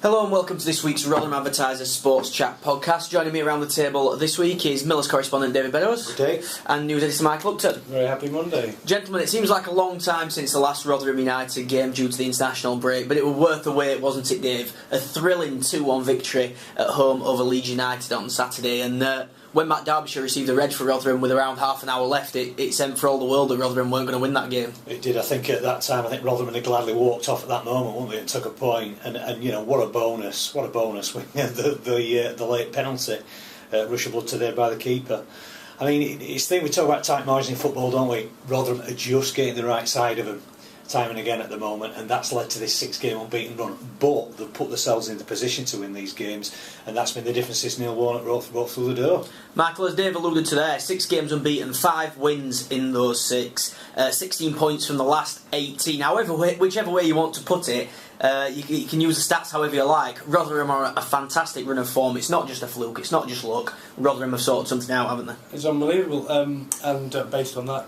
Hello and welcome to this week's Rotherham Advertisers SportsChat Podcast. Joining me around the table this week is Miller's correspondent David Beddoes. Good day. And news editor Michael Upton. Very happy Monday. Gentlemen, it seems like a long time since the last Rotherham United game due to the international break, but it was worth the wait, wasn't it, Dave? A thrilling 2-1 victory at home over Leeds United on Saturday, and when Matt Derbyshire received a red for Rotherham with around half an hour left, it sent for all the world that Rotherham weren't going to win that game. It did. I think at that time, Rotherham had gladly walked off at that moment, wouldn't they, and took a point. And you know, what a bonus when the late penalty, rush of blood to there by the keeper. I mean, it's the thing, we talk about tight margins in football, don't we? Rotherham are just getting the right side of them time and again at the moment, and that's led to this 6-game unbeaten run. But they've put themselves in the position to win these games, and that's been the difference since Neil Warnock brought through the door. Michael, as Dave alluded to there, 6 games unbeaten, 5 wins in those 6, 16 points from the last 18. However, whichever way you want to put it, you can use the stats however you like. Rotherham are a fantastic run of form. It's not just a fluke, it's not just luck. Rotherham have sorted something out, haven't they? It's unbelievable, and based on that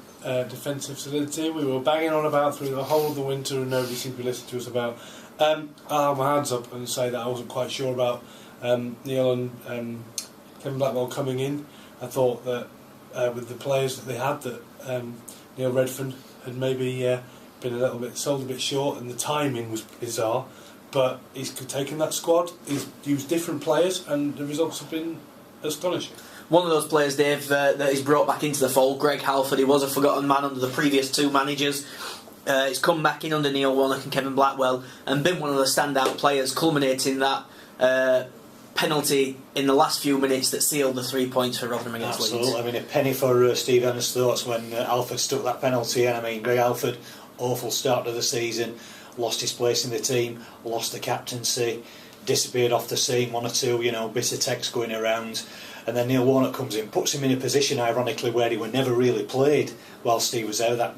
defensive solidity we were banging on about through the whole of the winter, and nobody seemed to listen to us about. I'll have my hands up and say that I wasn't quite sure about Neil and Kevin Blackwell coming in. I thought that with the players that they had, that Neil Redfern had maybe been a little bit sold a bit short, and the timing was bizarre. But he's taken that squad, he's used different players, and the results have been astonishing. One of those players, Dave, that he's brought back into the fold, Greg Halford. He was a forgotten man under the previous 2 managers. He's come back in under Neil Warnock and Kevin Blackwell and been one of the standout players, culminating that penalty in the last few minutes that sealed the 3 points for Rotherham against Leeds. Absolutely. I mean, a penny for Steve Ennis' thoughts when Halford stuck that penalty in. I mean, Greg Halford, awful start to the season, lost his place in the team, lost the captaincy, disappeared off the scene, 1 or 2, bitter texts going around. And then Neil Warnock comes in, puts him in a position, ironically, where he would never really played whilst he was there, that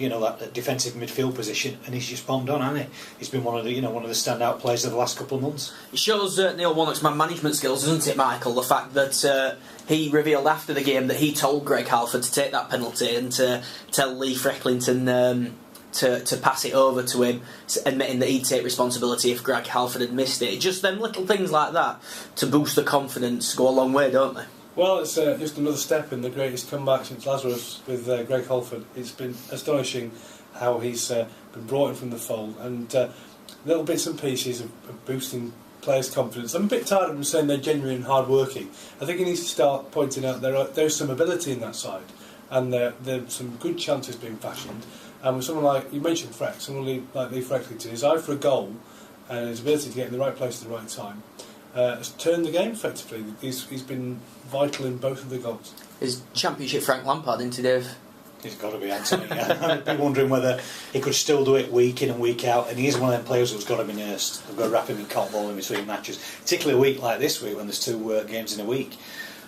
defensive midfield position, and he's just bombed on, hasn't he? He's been one of the standout players of the last couple of months. It shows Neil Warnock's man management skills, doesn't it, Michael? The fact that he revealed after the game that he told Greg Halford to take that penalty and to tell Lee Frecklington to pass it over to him, admitting that he'd take responsibility if Greg Halford had missed it. Just them little things like that to boost the confidence go a long way, don't they? Well, it's just another step in the greatest comeback since Lazarus with Greg Halford. It's been astonishing how he's been brought in from the fold, and little bits and pieces of boosting players' confidence. I'm a bit tired of them saying they're genuine and hard-working. I think he needs to start pointing out there's some ability in that side, and there's some good chances being fashioned. And with someone like, you mentioned Freck, someone like Lee Frecklington, his eye for a goal and his ability to get in the right place at the right time has turned the game effectively. He's been vital in both of the goals. His Championship Frank Lampard, isn't he, Dave? He's got to be, Anthony. I've been wondering whether he could still do it week in and week out, and he is one of them players who's got to be nursed. They've got to wrap him in cotton ball in between matches, particularly a week like this week when there's 2 games in a week.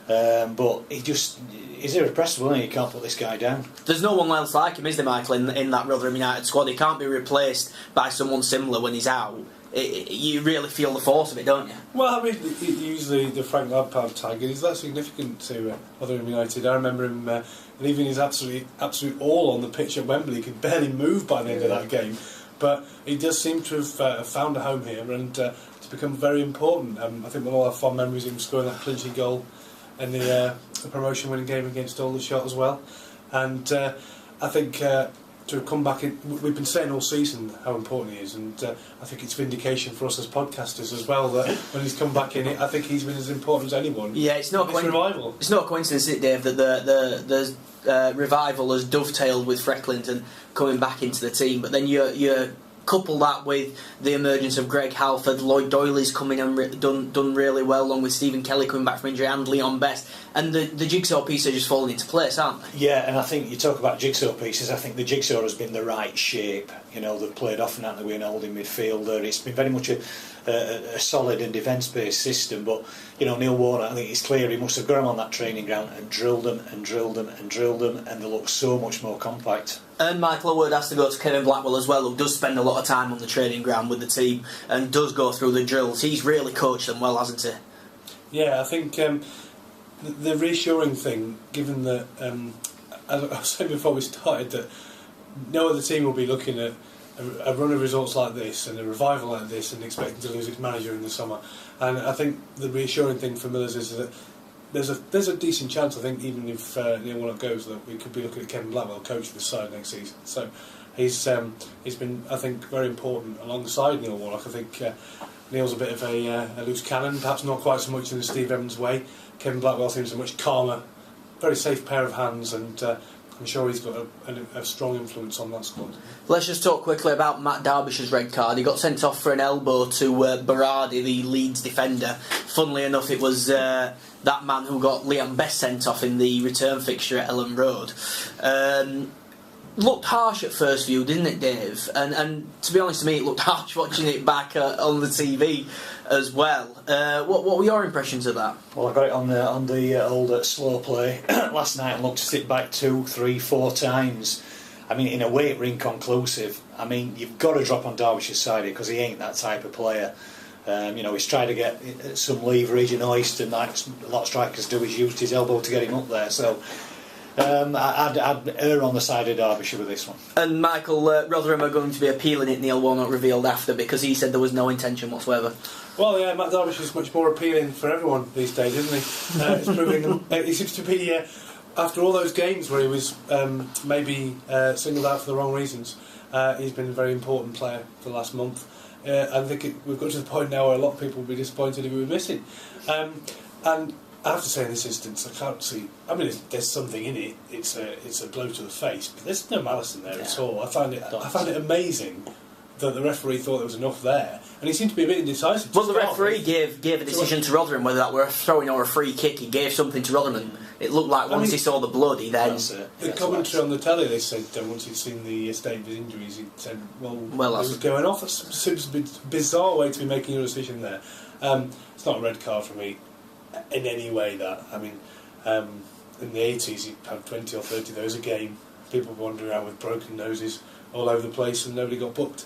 But he's irrepressible, and you can't put this guy down. There's no one else like him, is there, Michael, in that Rotherham United squad? He can't be replaced by someone similar when he's out. You really feel the force of it, don't you? Well, I mean, usually the Frank Lampard tag is that significant to Rotherham United. I remember him leaving his absolute all on the pitch at Wembley. He could barely move by the end of that game, but he does seem to have found a home here and to become very important. I think we'll all have fond memories of him scoring that clinching goal in the promotion-winning game against Aldershot as well. And I think to have come back in, we've been saying all season how important he is, and I think it's vindication for us as podcasters as well that when he's come back in, I think he's been as important as anyone. Yeah, it's not revival. It's not a coincidence, is it, Dave, that the revival has dovetailed with Frecklington coming back into the team, but then you couple that with the emergence of Greg Halford, Lloyd Doyley's come in and done really well, along with Stephen Kelly coming back from injury, and Leon Best, and the jigsaw pieces are just falling into place, aren't they? Yeah, and I think you talk about jigsaw pieces. I think the jigsaw has been the right shape. They've played off and out the way and holding midfielder. It's been very much a solid and defence-based system. But Neil Warnock, I think it's clear he must have got them on that training ground and drilled them and drilled them and drilled them, and they look so much more compact. And Michael, a word has to go to Kevin Blackwell as well, who does spend a lot of time on the training ground with the team and does go through the drills. He's really coached them well, hasn't he? Yeah, I think the reassuring thing, given that, as I was saying before we started, that no other team will be looking at a run of results like this and a revival like this and expecting to lose its manager in the summer. And I think the reassuring thing for Millers is that there's a decent chance, I think, even if Neil Warnock goes, that we could be looking at Kevin Blackwell coaching the side next season. So he's been, I think, very important alongside Neil Warnock. I think Neil's a bit of a loose cannon, perhaps not quite so much in the Steve Evans way. Kevin Blackwell seems a much calmer, very safe pair of hands, and I'm sure he's got a strong influence on that squad. Let's just talk quickly about Matt Derbyshire's red card. He got sent off for an elbow to Berardi, the Leeds defender. Funnily enough, it was that man who got Liam Best sent off in the return fixture at Ellen Road. Looked harsh at first view, didn't it, Dave? And to be honest, to me, it looked harsh watching it back on the TV as well. What were your impressions of that? Well, I got it on the old slow play last night and looked at it back 2, 3, 4 times. I mean, in a way, it were inconclusive. I mean, you've got to drop on Derbyshire's side because he ain't that type of player. He's tried to get some leverage and hoist, and like a lot of strikers do, he's used his elbow to get him up there. So I'd err on the side of Derbyshire with this one. And Michael, Rotherham are going to be appealing it, Neil Warnock revealed after, because he said there was no intention whatsoever. Well, yeah, Matt Derbyshire's much more appealing for everyone these days, isn't he? It's proving he seems to be, after all those games where he was maybe singled out for the wrong reasons, he's been a very important player for the last month. I think we've got to the point now where a lot of people will be disappointed if we were missing. And I have to say, in this instance, I can't see. I mean, there's something in it. It's a blow to the face, but there's no malice in there at all. I found it amazing that the referee thought there was enough there, and he seemed to be a bit indecisive. Well, the referee gave a decision to Rotherham, whether that were a throw-in or a free kick. He gave something to Rotherham, and it looked like once he saw the blood, he then. The commentary on the telly, they said once he'd seen the state of his injuries, he said, "Well, it was going off." That seems a bit bizarre way to be making your decision there. It's not a red card for me in any way. That I mean, in the 80s, he'd have 20 or 30 of those a game. People wandering around with broken noses all over the place, and nobody got booked.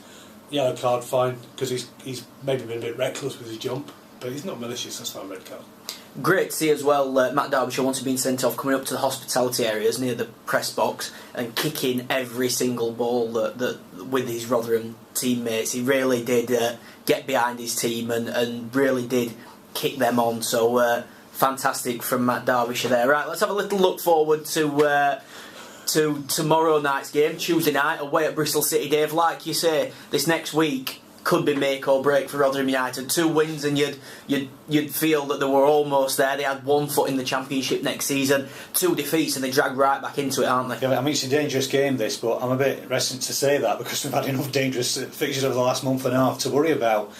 Yellow card, fine, because he's maybe been a bit reckless with his jump, but he's not malicious. That's not a red card. Great to see as well, Matt Derbysshire, once he'd been sent off, coming up to the hospitality areas near the press box and kicking every single ball that with his Rotherham teammates. He really did get behind his team and really did kick them on. So fantastic from Matt Derbysshire there. Right, let's have a little look forward to tomorrow night's game, Tuesday night, away at Bristol City. Dave, like you say, this next week could be make or break for Rotherham United. 2 wins and you'd feel that they were almost there. They had 1 foot in the Championship next season. 2 defeats and they dragged right back into it, aren't they? Yeah, I mean, it's a dangerous game, this, but I'm a bit reticent to say that because we've had enough dangerous fixtures over the last month and a half to worry about.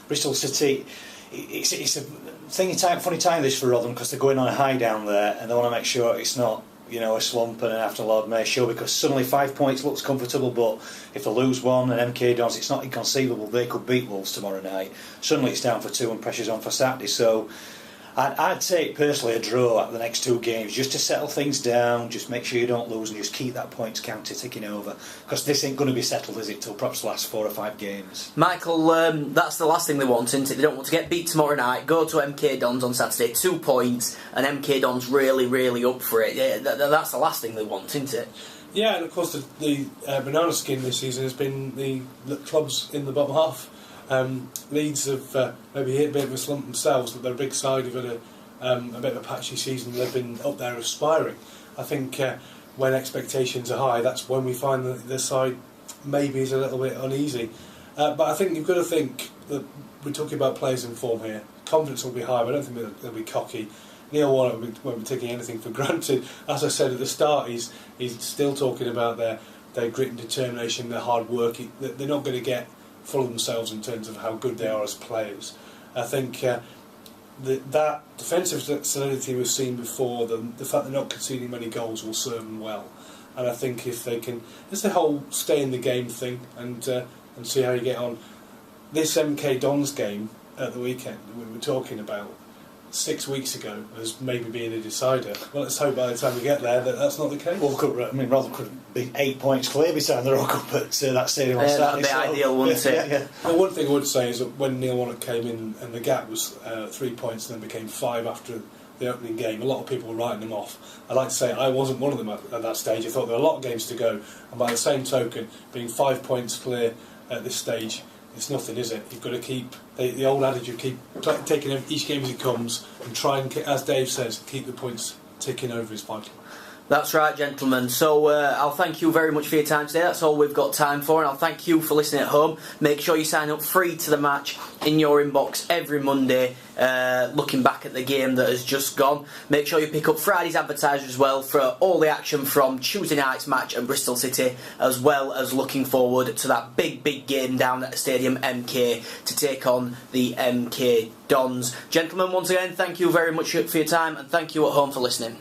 Bristol City, it's a funny time this for Rotherham because they're going on a high down there and they want to make sure it's not a slump and an after Lord Mayor show, because suddenly 5 points looks comfortable, but if they lose one and MK Dons, it's not inconceivable they could beat Wolves tomorrow night. Suddenly it's down for 2 and pressure's on for Saturday. So I'd take personally a draw at the next 2 games just to settle things down, just make sure you don't lose and just keep that points counter ticking over, because this ain't going to be settled, is it, till perhaps the last 4 or 5 games. Michael, that's the last thing they want, isn't it? They don't want to get beat tomorrow night, go to MK Dons on Saturday, 2 points, and MK Dons really, really up for it. Yeah, that's the last thing they want, isn't it? Yeah, and of course the banana skin this season has been the clubs in the bottom half. Leeds have maybe hit a bit of a slump themselves, but they're a big side. They've had a bit of a patchy season. They've been up there aspiring. I think when expectations are high, that's when we find that the side maybe is a little bit uneasy. But I think you've got to think that we're talking about players in form here. Confidence will be high, but I don't think they'll be cocky. Neil Warnock won't be taking anything for granted. As I said at the start, he's still talking about their grit and determination, their hard work. They're not going to get full of themselves in terms of how good they are as players. I think that defensive solidity we've seen before, the fact they're not conceding many goals will serve them well. And I think if they can, it's the whole stay in the game thing and see how you get on. This MK Dons game at the weekend we were talking about 6 weeks ago as maybe being a decider. Well, let's hope by the time we get there that's not the case. Well, Rotherham could be 8 points clear by the time they're all up at that stadium on Saturday. That'd be ideal, wouldn't it? Yeah. Well, one thing I would say is that when Neil Warnock came in and the gap was 3 points and then became 5 after the opening game, a lot of people were writing them off. I'd like to say I wasn't one of them at that stage. I thought there were a lot of games to go, and by the same token, being 5 points clear at this stage, it's nothing, is it? You've got to keep the old adage of keep taking each game as it comes and try and, as Dave says, keep the points ticking over is vital. That's right, gentlemen. So I'll thank you very much for your time today. That's all we've got time for, and I'll thank you for listening at home. Make sure you sign up free to the match in your inbox every Monday, looking back at the game that has just gone. Make sure you pick up Friday's advertiser as well for all the action from Tuesday night's match at Bristol City, as well as looking forward to that big game down at Stadium MK to take on the MK Dons. Gentlemen, once again, thank you very much for your time, and thank you at home for listening.